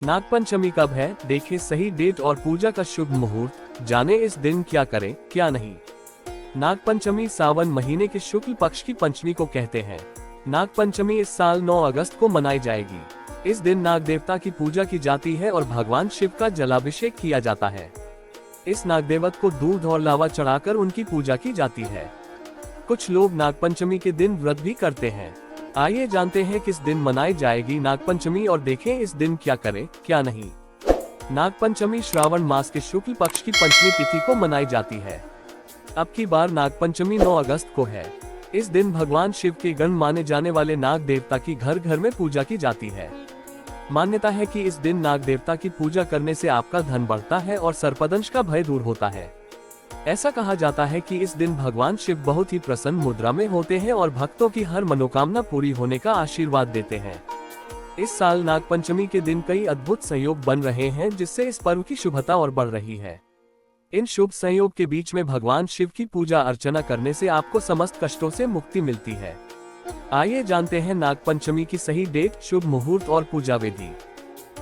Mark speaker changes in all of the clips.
Speaker 1: नागपंचमी कब है? देखें सही डेट और पूजा का शुभ मुहूर्त, जाने इस दिन क्या करें क्या नहीं। नागपंचमी सावन महीने के शुक्ल पक्ष की पंचमी को कहते हैं। नागपंचमी इस साल 9 अगस्त को मनाई जाएगी। इस दिन नाग देवता की पूजा की जाती है और भगवान शिव का जलाभिषेक किया जाता है। इस नागदेवत को दूध और लावा चढ़ाकर उनकी पूजा की जाती है। कुछ लोग नागपंचमी के दिन व्रत भी करते हैं। आइए जानते हैं किस दिन मनाई जाएगी नागपंचमी और देखें इस दिन क्या करें क्या नहीं। नागपंचमी श्रावण मास के शुक्ल पक्ष की पंचमी तिथि को मनाई जाती है। अब की बार नागपंचमी 9 अगस्त को है। इस दिन भगवान शिव के गण माने जाने वाले नाग देवता की घर घर में पूजा की जाती है। मान्यता है कि इस दिन नाग देवता की पूजा करने से आपका धन बढ़ता है और सर्पदंश का भय दूर होता है। ऐसा कहा जाता है कि इस दिन भगवान शिव बहुत ही प्रसन्न मुद्रा में होते हैं और भक्तों की हर मनोकामना पूरी होने का आशीर्वाद देते हैं। इस साल नागपंचमी के दिन कई अद्भुत संयोग बन रहे हैं, जिससे इस पर्व की शुभता और बढ़ रही है। इन शुभ संयोग के बीच में भगवान शिव की पूजा अर्चना करने से आपको समस्त कष्टों से मुक्ति मिलती है। आइए जानते हैं नागपंचमी की सही डेट, शुभ मुहूर्त और पूजा विधि।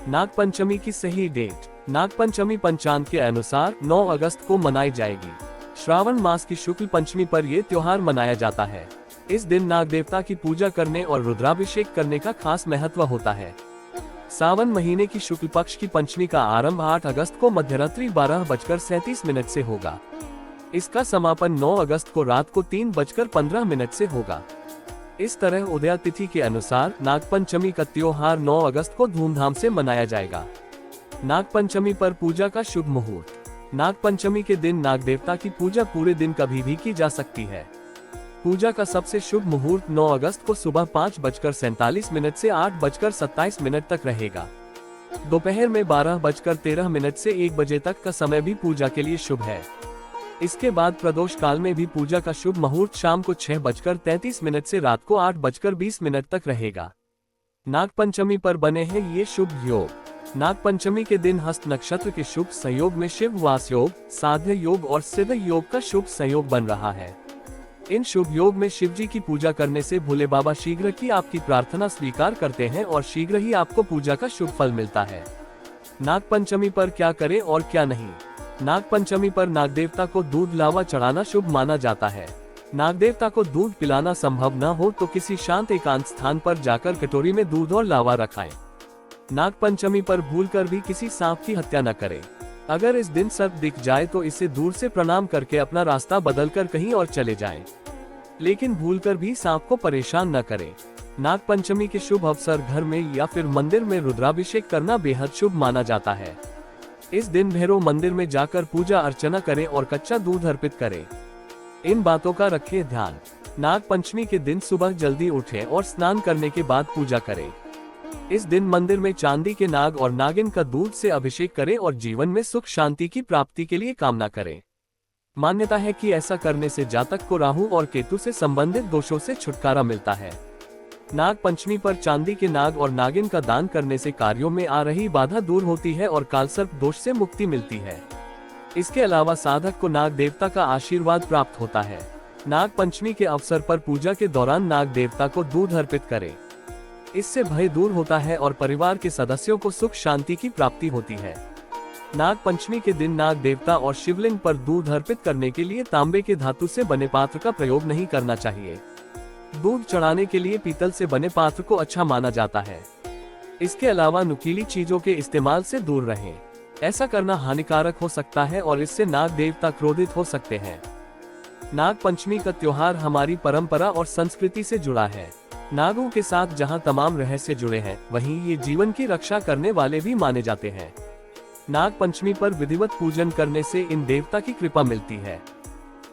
Speaker 1: नागपंचमी की सही डेट। नागपंचमी पंचांग के अनुसार 9 अगस्त को मनाई जाएगी। श्रावण मास की शुक्ल पंचमी पर यह त्योहार मनाया जाता है। इस दिन नाग देवता की पूजा करने और रुद्राभिषेक करने का खास महत्व होता है। सावन महीने की शुक्ल पक्ष की पंचमी का आरंभ 8 अगस्त को मध्यरात्रि 12:37 से होगा। इसका समापन 9 अगस्त को रात को 3:15 से होगा। इस तरह उदया तिथि के अनुसार नागपंचमी का त्योहार 9 अगस्त को धूमधाम से मनाया जाएगा। नागपंचमी पर पूजा का शुभ मुहूर्त। नागपंचमी के दिन नाग देवता की पूजा पूरे दिन कभी भी की जा सकती है। पूजा का सबसे शुभ मुहूर्त 9 अगस्त को सुबह 5:47 से 8:27 तक रहेगा। दोपहर में 12:13 से 1 बजे तक का समय भी पूजा के लिए शुभ है। इसके बाद प्रदोष काल में भी पूजा का शुभ मुहूर्त शाम को 6:33 से रात को 8:20 तक रहेगा। नागपंचमी पर बने हैं ये शुभ योग। नागपंचमी के दिन हस्त नक्षत्र के शुभ संयोग में शिव वास योग, साध्य योग और सिद्ध योग का शुभ संयोग बन रहा है। इन शुभ योग में शिव जी की पूजा करने से भोले बाबा शीघ्र ही आपकी प्रार्थना स्वीकार करते हैं और शीघ्र ही आपको पूजा का शुभ फल मिलता है। नागपंचमी पर क्या करें और क्या नहीं। नागपंचमी पर नाग देवता को दूध लावा चढ़ाना शुभ माना जाता है। नाग देवता को दूध पिलाना संभव न हो तो किसी शांत एकांत स्थान पर जाकर कटोरी में दूध और लावा रखाएं। नागपंचमी पर भूलकर भी किसी सांप की हत्या न करें। अगर इस दिन सर्प दिख जाए तो इसे दूर से प्रणाम करके अपना रास्ता बदलकर कहीं और चले जाएं। लेकिन भूलकर भी सांप को परेशान न करें। नागपंचमी के शुभ अवसर घर में या फिर मंदिर में रुद्राभिषेक करना बेहद शुभ माना जाता है। इस दिन भैरव मंदिर में जाकर पूजा अर्चना करें और कच्चा दूध अर्पित करें। इन बातों का रखें ध्यान। नागपंचमी के दिन सुबह जल्दी उठें और स्नान करने के बाद पूजा करें। इस दिन मंदिर में चांदी के नाग और नागिन का दूध से अभिषेक करें और जीवन में सुख शांति की प्राप्ति के लिए कामना करें। मान्यता है कि ऐसा करने से जातक को राहु और केतु से संबंधित दोषों से छुटकारा मिलता है। नाग पंचमी पर चांदी के नाग और नागिन का दान करने से कार्यों में आ रही बाधा दूर होती है और कालसर्प दोष से मुक्ति मिलती है। इसके अलावा साधक को नाग देवता का आशीर्वाद प्राप्त होता है। नाग पंचमी के अवसर पर पूजा के दौरान नाग देवता को दूध अर्पित करें। इससे भय दूर होता है और परिवार के सदस्यों को सुख शांति की प्राप्ति होती है। नाग पंचमी के दिन नाग देवता और शिवलिंग पर दूध अर्पित करने के लिए तांबे के धातु से बने पात्र का प्रयोग नहीं करना चाहिए। दूध चढ़ाने के लिए पीतल से बने पात्र को अच्छा माना जाता है। इसके अलावा नुकीली चीजों के इस्तेमाल से दूर रहें। ऐसा करना हानिकारक हो सकता है और इससे नाग देवता क्रोधित हो सकते हैं। नाग पंचमी का त्योहार हमारी परंपरा और संस्कृति से जुड़ा है। नागों के साथ जहां तमाम रहस्य जुड़े हैं, वहीं ये जीवन की रक्षा करने वाले भी माने जाते हैं। नाग पंचमी पर विधिवत पूजन करने से इन देवता की कृपा मिलती है।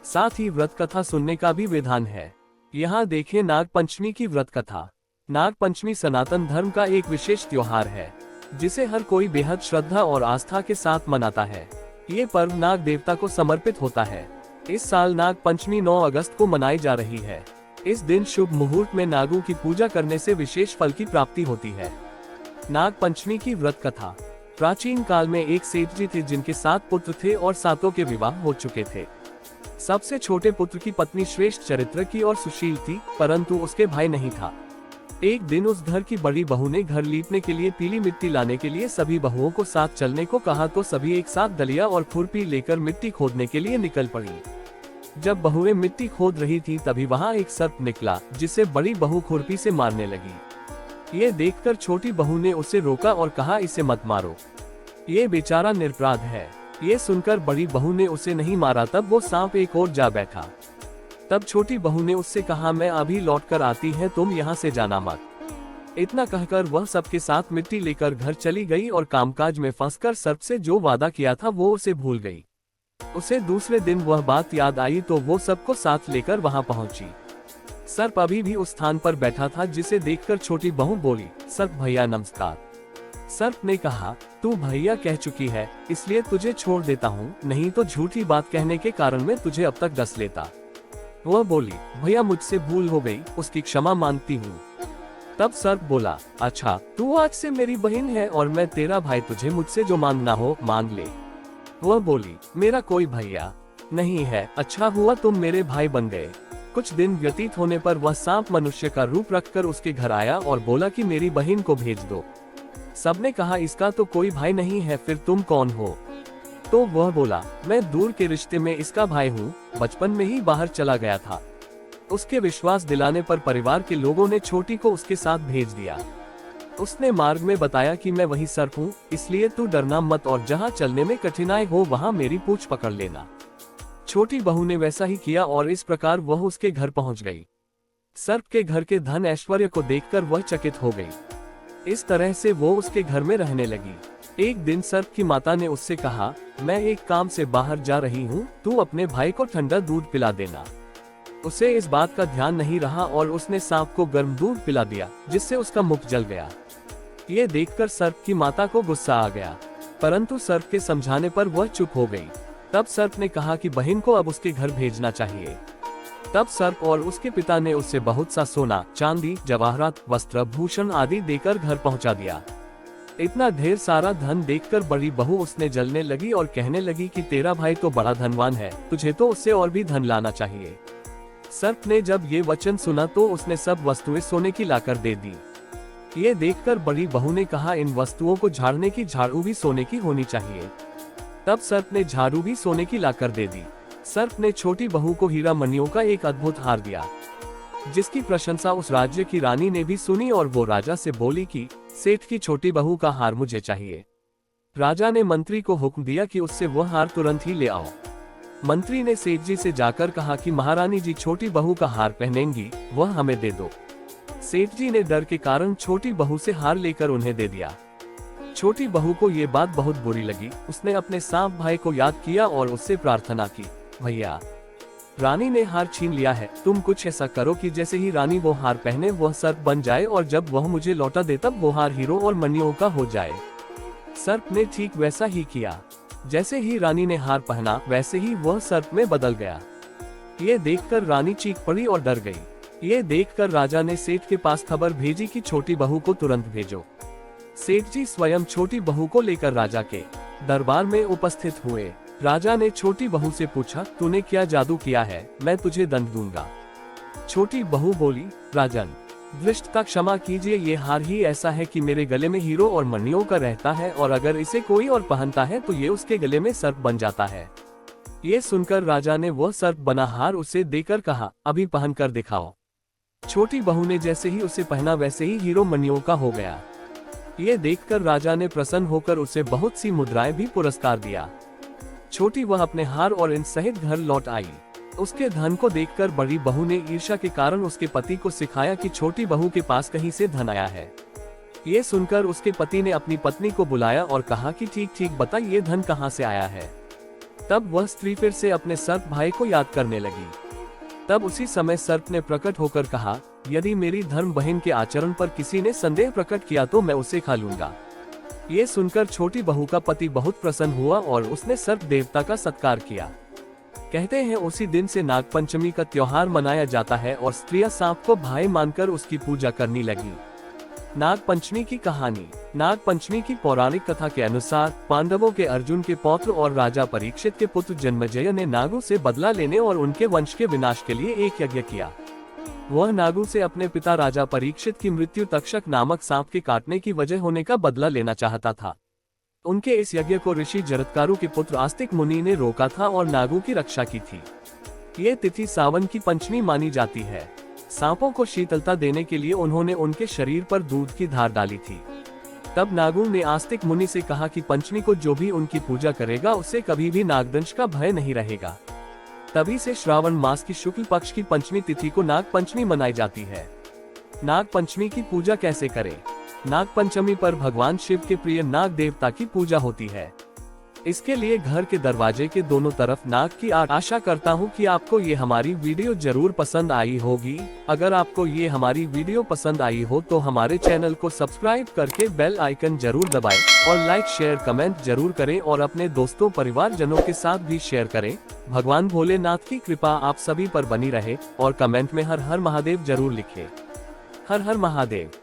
Speaker 1: साथ ही व्रत कथा सुनने का भी विधान है। यहाँ देखें नाग पंचमी की व्रत कथा। नाग पंचमी सनातन धर्म का एक विशेष त्योहार है, जिसे हर कोई बेहद श्रद्धा और आस्था के साथ मनाता है। ये पर्व नाग देवता को समर्पित होता है। इस साल नाग पंचमी 9 अगस्त को मनाई जा रही है। इस दिन शुभ मुहूर्त में नागों की पूजा करने से विशेष फल की प्राप्ति होती है। नाग पंचमी की व्रत कथा। प्राचीन काल में एक सेठ जी थे जिनके 7 पुत्र थे और 7 के विवाह हो चुके थे। सबसे छोटे पुत्र की पत्नी श्रेष्ठ चरित्र की और सुशील थी, परंतु उसके भाई नहीं था। एक दिन उस घर की बड़ी बहू ने घर लीपने के लिए पीली मिट्टी लाने के लिए सभी बहुओं को साथ चलने को कहा तो सभी एक साथ दलिया और खुरपी लेकर मिट्टी खोदने के लिए निकल पड़ी। जब बहुएं मिट्टी खोद रही थी तभी वहां एक सर्प निकला, जिसे बड़ी बहू खुरपी से मारने लगी। ये देखकर छोटी बहू ने उसे रोका और कहा, इसे मत मारो, ये बेचारा निरपराध है। ये सुनकर बड़ी बहू ने उसे नहीं मारा। तब वो सांप एक और जा बैठा। तब छोटी बहू ने उससे कहा, मैं अभी लौट कर आती है, तुम यहाँ से जाना मत। इतना कहकर वह सबके साथ मिट्टी लेकर घर चली गई और कामकाज में फंसकर सर्प से जो वादा किया था वो उसे भूल गई। उसे दूसरे दिन वह बात याद आई तो वो सबको साथ लेकर वहां पहुंची। सर्प अभी भी उस स्थान पर बैठा था, जिसे देखकर छोटी बहू बोली, सर्प भैया नमस्कार। सर्प ने कहा, तू भैया कह चुकी है इसलिए तुझे छोड़ देता हूँ, नहीं तो झूठी बात कहने के कारण मैं तुझे अब तक डस लेता। वह बोली, भैया मुझसे भूल हो गई, उसकी क्षमा मांगती हूँ। तब सर्प बोला, अच्छा तू आज से मेरी बहन है और मैं तेरा भाई, तुझे मुझसे जो मांगना हो मांग ले। वह बोली, मेरा कोई भैया नहीं है, अच्छा हुआ तुम मेरे भाई बन गए। कुछ दिन व्यतीत होने पर वह सांप मनुष्य का रूप रखकर उसके घर आया और बोला कि मेरी बहन को भेज दो। सबने कहा, इसका तो कोई भाई नहीं है, फिर तुम कौन हो? तो वह बोला, मैं दूर के रिश्ते में इसका भाई हूँ, बचपन में ही बाहर चला गया था। उसके विश्वास दिलाने पर परिवार के लोगों ने छोटी को उसके साथ भेज दिया। उसने मार्ग में बताया कि मैं वही सर्प हूँ, इसलिए तू डरना मत और जहाँ चलने में कठिनाई हो वहाँ मेरी पूंछ पकड़ लेना। छोटी बहू ने वैसा ही किया और इस प्रकार वह उसके घर पहुँच गई। सर्प के घर के धन ऐश्वर्य को देखकर वह चकित हो गई। इस तरह से वो उसके घर में रहने लगी। एक दिन सर्प की माता ने उससे कहा, मैं एक काम से बाहर जा रही हूँ, तू अपने भाई को ठंडा दूध पिला देना। उसे इस बात का ध्यान नहीं रहा और उसने सांप को गर्म दूध पिला दिया, जिससे उसका मुख जल गया। ये देखकर सर्प की माता को गुस्सा आ गया, परंतु सर्प के समझाने पर वह चुप हो गई। तब सर्प ने कहा कि बहन को अब उसके घर भेजना चाहिए। तब सर्प और उसके पिता ने उससे बहुत सा सोना, चांदी, जवाहरात, वस्त्र, भूषण आदि देकर घर पहुंचा दिया। इतना ढेर सारा धन देखकर बड़ी बहू उसने जलने लगी और कहने लगी कि तेरा भाई तो बड़ा धनवान है, तुझे तो उससे और भी धन लाना चाहिए। सर्प ने जब ये वचन सुना तो उसने सब वस्तुएं सोने की लाकर दे दी। ये देखकर बड़ी बहू ने कहा, इन वस्तुओं को झाड़ने की झाड़ू भी सोने की होनी चाहिए। तब सर्प ने झाड़ू भी सोने की लाकर दे दी। सर्प ने छोटी बहू को हीरा मणियों का एक अद्भुत हार दिया, जिसकी प्रशंसा उस राज्य की रानी ने भी सुनी और वो राजा से बोली कि सेठ की छोटी बहू का हार मुझे चाहिए। राजा ने मंत्री को हुक्म दिया कि उससे वह हार तुरंत ही ले आओ। मंत्री ने सेठ जी से जाकर कहा कि महारानी जी छोटी बहू का हार पहनेंगी, वह हमें दे दो। सेठ जी ने डर के कारण छोटी बहू से हार लेकर उन्हें दे दिया। छोटी बहू को ये बात बहुत बुरी लगी। उसने अपने सांप भाई को याद किया और उससे प्रार्थना की, भैया रानी ने हार छीन लिया है, तुम कुछ ऐसा करो कि जैसे ही रानी वो हार पहने वह सर्प बन जाए और जब वह मुझे लौटा दे तब वो हार हीरो और मणियों का हो जाए। सर्प ने ठीक वैसा ही किया। जैसे ही रानी ने हार पहना वैसे ही वह सर्प में बदल गया। ये देखकर रानी चीख पड़ी और डर गई। ये देखकर राजा ने सेठ के पास खबर भेजी कि छोटी बहू को तुरंत भेजो। सेठ जी स्वयं छोटी बहू को लेकर राजा के दरबार में उपस्थित हुए। राजा ने छोटी बहू से पूछा, तूने क्या जादू किया है, मैं तुझे दंड दूंगा। छोटी बहू बोली, राजन धृष्टता क्षमा कीजिए, ये हार ही ऐसा है कि मेरे गले में हीरो और मणियों का रहता है और अगर इसे कोई और पहनता है तो ये उसके गले में सर्प बन जाता है। ये सुनकर राजा ने वह सर्प बना हार उसे देकर कहा, अभी पहन कर दिखाओ। छोटी बहू ने जैसे ही उसे पहना वैसे ही हीरो मणियों का हो गया। ये देखकर राजा ने प्रसन्न होकर उसे बहुत सी मुद्राएं भी पुरस्कार दिया। छोटी वह अपने हार और इन सहित घर लौट आई। उसके धन को देखकर बड़ी बहू ने ईर्ष्या के कारण उसके पति को सिखाया कि छोटी बहू के पास कहीं से धन आया है। ये सुनकर उसके पति ने अपनी पत्नी को बुलाया और कहा कि ठीक ठीक बता, ये धन कहाँ से आया है। तब वह स्त्री फिर से अपने सर्प भाई को याद करने लगी। तब उसी समय सर्प ने प्रकट होकर कहा, यदि मेरी धर्म बहन के आचरण पर किसी ने संदेह प्रकट किया तो मैं उसे खा लूंगा। ये सुनकर छोटी बहू का पति बहुत प्रसन्न हुआ और उसने सर्प देवता का सत्कार किया। कहते हैं उसी दिन से नागपंचमी का त्योहार मनाया जाता है और स्त्रियां सांप को भाई मानकर उसकी पूजा करने लगी। नागपंचमी की कहानी। नागपंचमी की पौराणिक कथा के अनुसार पांडवों के अर्जुन के पौत्र और राजा परीक्षित के पुत्र जन्मेजय ने नागों से बदला लेने और उनके वंश के विनाश के लिए एक यज्ञ किया। वह नागू से अपने पिता राजा परीक्षित की मृत्यु तक्षक नामक सांप के काटने की वजह होने का बदला लेना चाहता था। उनके इस यज्ञ को ऋषि जरत्कारु के पुत्र आस्तिक मुनि ने रोका था और नागू की रक्षा की थी। ये तिथि सावन की पंचमी मानी जाती है। सांपों को शीतलता देने के लिए उन्होंने उनके शरीर पर दूध की धार डाली थी। तब नागू ने आस्तिक मुनि से कहा कि पंचमी को जो भी उनकी पूजा करेगा उसे कभी भी नागदंश का भय नहीं रहेगा। तभी से श्रावण मास की शुक्ल पक्ष की पंचमी तिथि को नाग पंचमी मनाई जाती है। नाग पंचमी की पूजा कैसे करें? नाग पंचमी पर भगवान शिव के प्रिय नाग देवता की पूजा होती है। इसके लिए घर के दरवाजे के दोनों तरफ नाग की आशा करता हूँ कि आपको ये हमारी वीडियो जरूर पसंद आई होगी। अगर आपको ये हमारी वीडियो पसंद आई हो तो हमारे चैनल को सब्सक्राइब करके बेल आइकन जरूर दबाएं और लाइक शेयर कमेंट जरूर करें और अपने दोस्तों परिवारजनों के साथ भी शेयर करें। भगवान भोलेनाथ की कृपा आप सभी पर बनी रहे और कमेंट में हर हर महादेव जरूर लिखें। हर हर महादेव।